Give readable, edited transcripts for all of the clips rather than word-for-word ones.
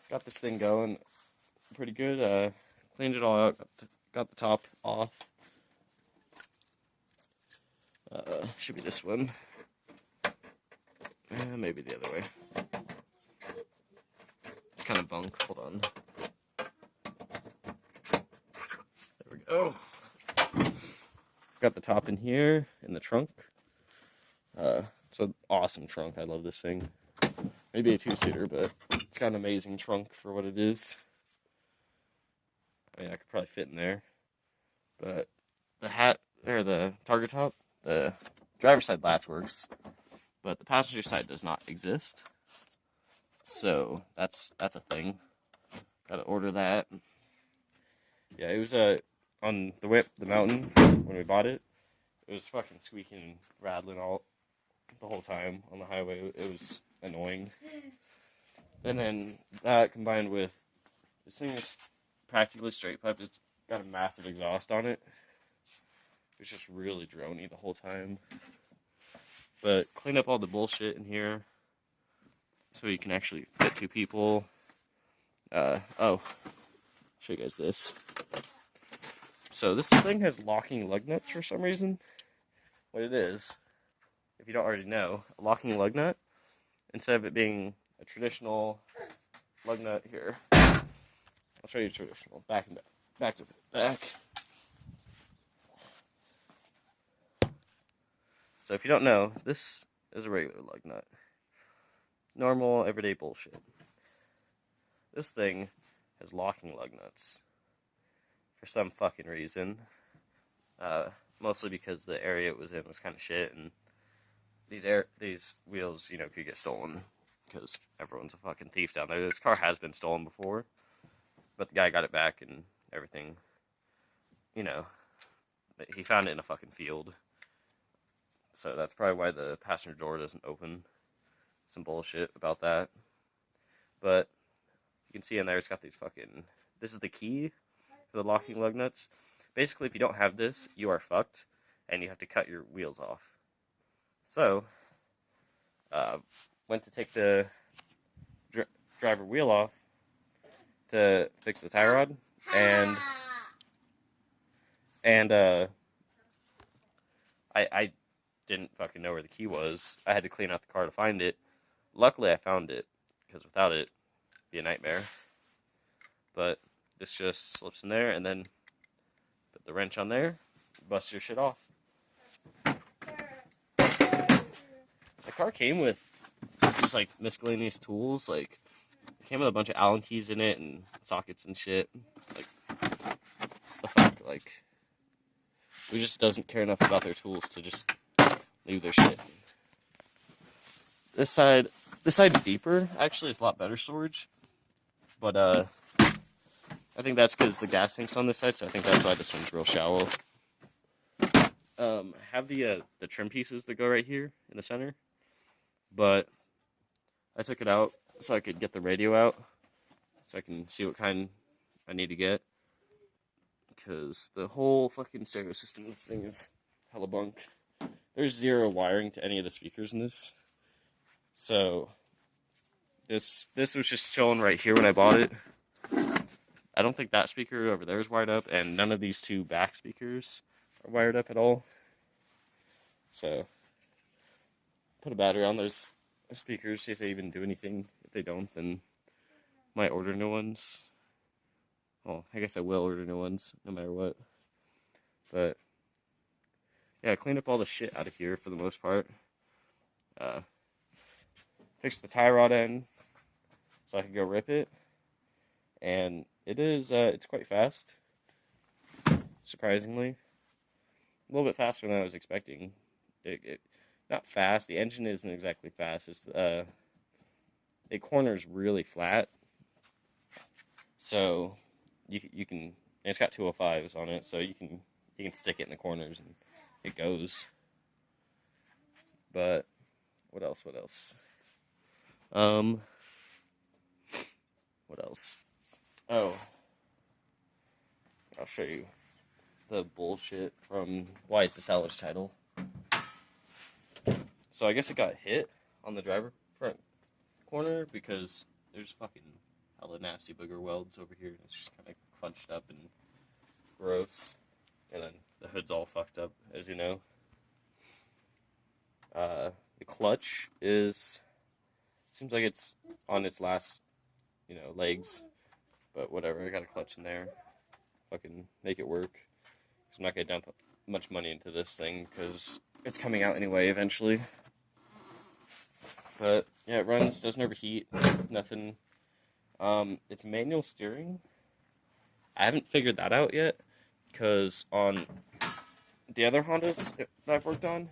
got this thing going pretty good. Cleaned it all out, got the top off. Should be this one. Maybe the other way. It's kind of bunk. Hold on. There we go. Got the top in here, in the trunk. It's an awesome trunk. I love this thing. Maybe a two-seater, but it's got an amazing trunk for what it is. I mean, I could probably fit in there. But the target top, the driver's side latch works, but the passenger side does not exist. So that's a thing. Gotta order that. Yeah, it was on the mountain when we bought it. It was fucking squeaking and rattling all the whole time on the highway. It was annoying. And then that combined with this thing is practically straight pipe. It's got a massive exhaust on it. It's just really droney the whole time. But clean up all the bullshit in here so you can actually fit two people. Show you guys this. So this thing has locking lug nuts for some reason. What it is, if you don't already know, a locking lug nut, instead of it being a traditional lug nut here, I'll show you traditional, back and back to back. So if you don't know, this is a regular lug nut. Normal, everyday bullshit. This thing has locking lug nuts. For some fucking reason. Mostly because the area it was in was kind of shit, and these wheels, could get stolen. Because everyone's a fucking thief down there. This car has been stolen before. But the guy got it back and everything. He found it in a fucking field. So that's probably why the passenger door doesn't open. Some bullshit about that. But you can see in there it's got these fucking... This is the key for the locking lug nuts. Basically, if you don't have this, you are fucked. And you have to cut your wheels off. So, went to take the driver wheel off to fix the tie rod. And I didn't fucking know where the key was. I had to clean out the car to find it. Luckily, I found it, because without it, it'd be a nightmare. But this just slips in there, and then put the wrench on there, bust your shit off. The car came with just, miscellaneous tools. It came with a bunch of Allen keys in it, and sockets and shit. The fuck, who just doesn't care enough about their tools to just leave their shit. This side's deeper. Actually, it's a lot better storage. But, I think that's because the gas tank's on this side, so I think that's why this one's real shallow. Have the trim pieces that go right here in the center. But I took it out so I could get the radio out. So I can see what kind I need to get. Because the whole fucking stereo system of this thing is hella bunk. There's zero wiring to any of the speakers in this. So, this was just chilling right here when I bought it. I don't think that speaker over there is wired up, and none of these two back speakers are wired up at all. So, put a battery on those speakers, see if they even do anything. If they don't, then might order new ones. Well, I guess I will order new ones, no matter what. But, yeah, I cleaned up all the shit out of here for the most part. Fixed the tie rod end so I could go rip it. And it's quite fast. Surprisingly. A little bit faster than I was expecting. Not fast, the engine isn't exactly fast. It's, it corners really flat. So, you can, it's got 205s on it, so you can stick it in the corners and it goes. But, what else? What else? Oh, I'll show you the bullshit from why it's a salvage title. So I guess it got hit on the driver front corner because there's fucking all the nasty booger welds over here. It's just kind of crunched up and gross. And then the hood's all fucked up, as you know. The clutch seems like it's on its last, legs. But whatever, I got a clutch in there. Fucking make it work. I'm not going to dump much money into this thing because it's coming out anyway eventually. But yeah, it runs, doesn't overheat, nothing. It's manual steering. I haven't figured that out yet because on the other Hondas that I've worked on,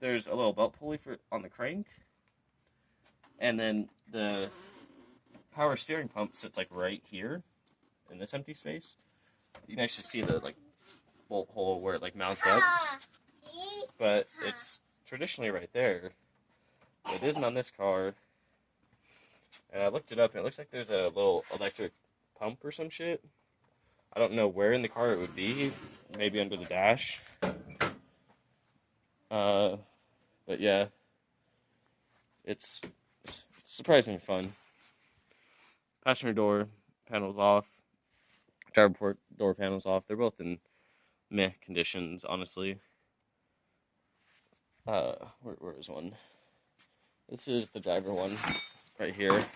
there's a little belt pulley on the crank, and then the power steering pump sits like right here in this empty space. You can actually see the bolt hole where it mounts up, but it's traditionally right there. It isn't on this car, and I looked it up and it looks like there's a little electric pump or some shit. I don't know where in the car it would be, maybe under the dash. But yeah, it's surprisingly fun. Passenger door panels off, driver port door panels off. They're both in meh conditions, honestly. Where is one? This is the driver one right here.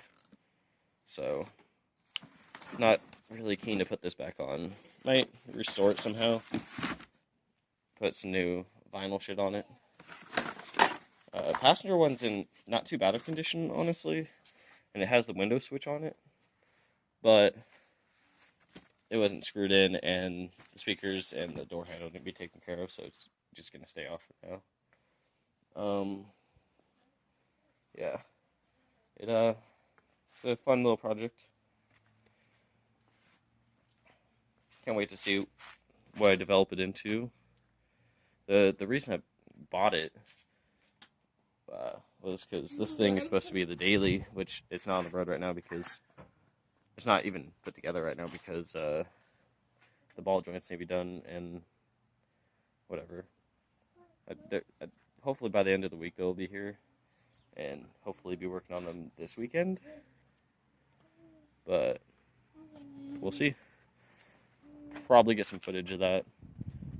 So, not really keen to put this back on. Might restore it somehow. Put some new vinyl shit on it. Passenger one's in not too bad of condition, honestly. And it has the window switch on it. But it wasn't screwed in, and the speakers and the door handle didn't be taken care of, so it's just going to stay off for now. Yeah. It's a fun little project. Can't wait to see what I develop it into. The reason I bought it was because this thing is supposed to be the daily, which it's not on the road right now because it's not even put together right now because the ball joints need to be done and whatever. Hopefully by the end of the week they'll be here, and hopefully be working on them this weekend. But we'll see. Probably get some footage of that.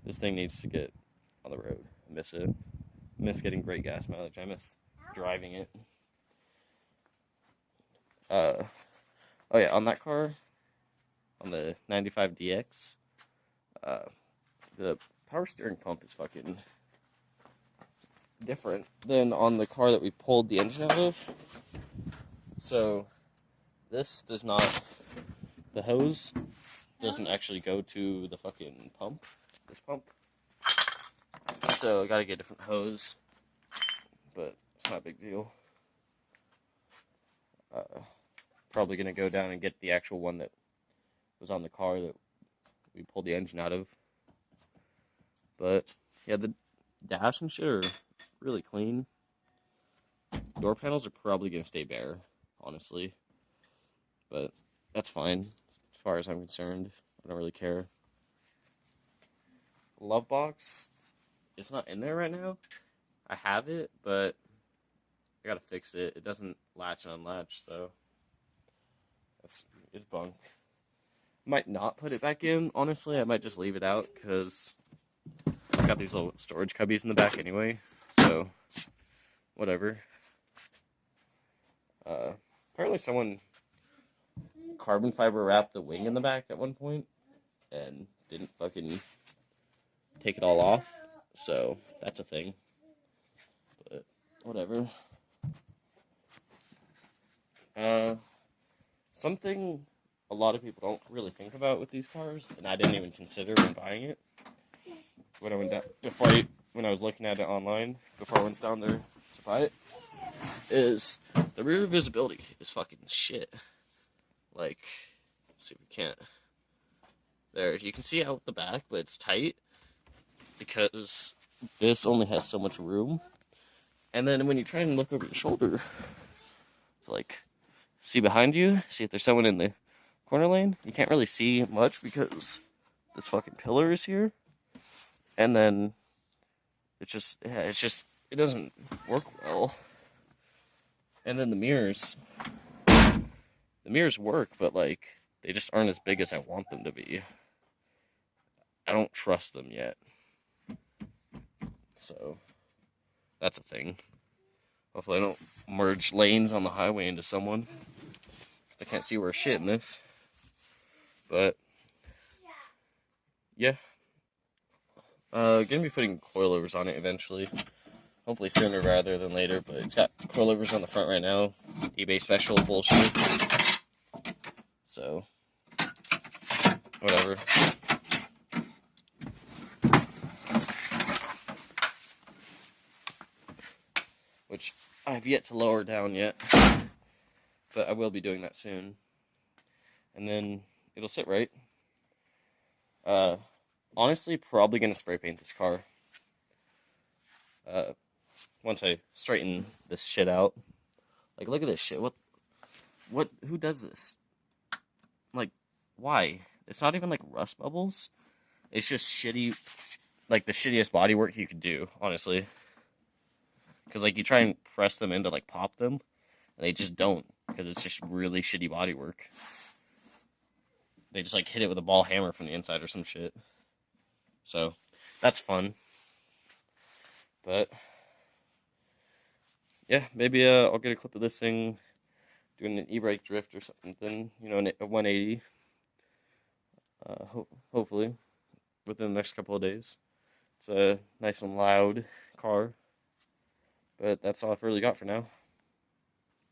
This thing needs to get on the road. I miss it. I miss getting great gas mileage. I miss driving it. Oh yeah, on that car, on the 95DX, the power steering pump is fucking different than on the car that we pulled the engine out of. So this does not, the hose doesn't actually go to the fucking pump, this pump. So I gotta get a different hose, but it's not a big deal. Probably gonna go down and get the actual one that was on the car that we pulled the engine out of. But yeah, the dash and shit are really clean. Door panels are probably gonna stay bare, honestly. But that's fine, as far as I'm concerned. I don't really care. Love box, it's not in there right now. I have it, but I gotta fix it. It doesn't latch and unlatch, so it's bunk. Might not put it back in, honestly. I might just leave it out, because I've got these little storage cubbies in the back anyway, so whatever. Apparently someone carbon fiber wrapped the wing in the back at one point, and didn't fucking take it all off, so that's a thing. But whatever. Something a lot of people don't really think about with these cars, and I didn't even consider when buying it. When I went down, when I was looking at it online before I went down there to buy it, is the rear visibility is fucking shit. Like, let's see if we can't. There, you can see out the back, but it's tight because this only has so much room. And then when you try and look over your shoulder, like, see behind you, see if there's someone in the corner lane, you can't really see much because this fucking pillar is here. And then it doesn't work well. And then the mirrors, the mirrors work, but like they just aren't as big as I want them to be. I don't trust them yet. So that's a thing. Hopefully I don't merge lanes on the highway into someone, 'cause I can't see where shit in this. But yeah. Gonna be putting coilovers on it eventually. Hopefully sooner rather than later, but it's got coilovers on the front right now. eBay special bullshit. So, whatever. Which I have yet to lower down yet, but I will be doing that soon. And then it'll sit right. Honestly, probably gonna spray paint this car. Once I straighten this shit out. Like, look at this shit. What, who does this? Like, why? It's not even like rust bubbles. It's just shitty, like the shittiest bodywork you could do, honestly. Because, like, you try and press them in to, like, pop them, and they just don't, because it's just really shitty bodywork. They just, like, hit it with a ball hammer from the inside or some shit. So, that's fun. But, yeah, maybe I'll get a clip of this thing doing an e-brake drift or something, you know, a 180. Hopefully, within the next couple of days. It's a nice and loud car. But that's all I've really got for now.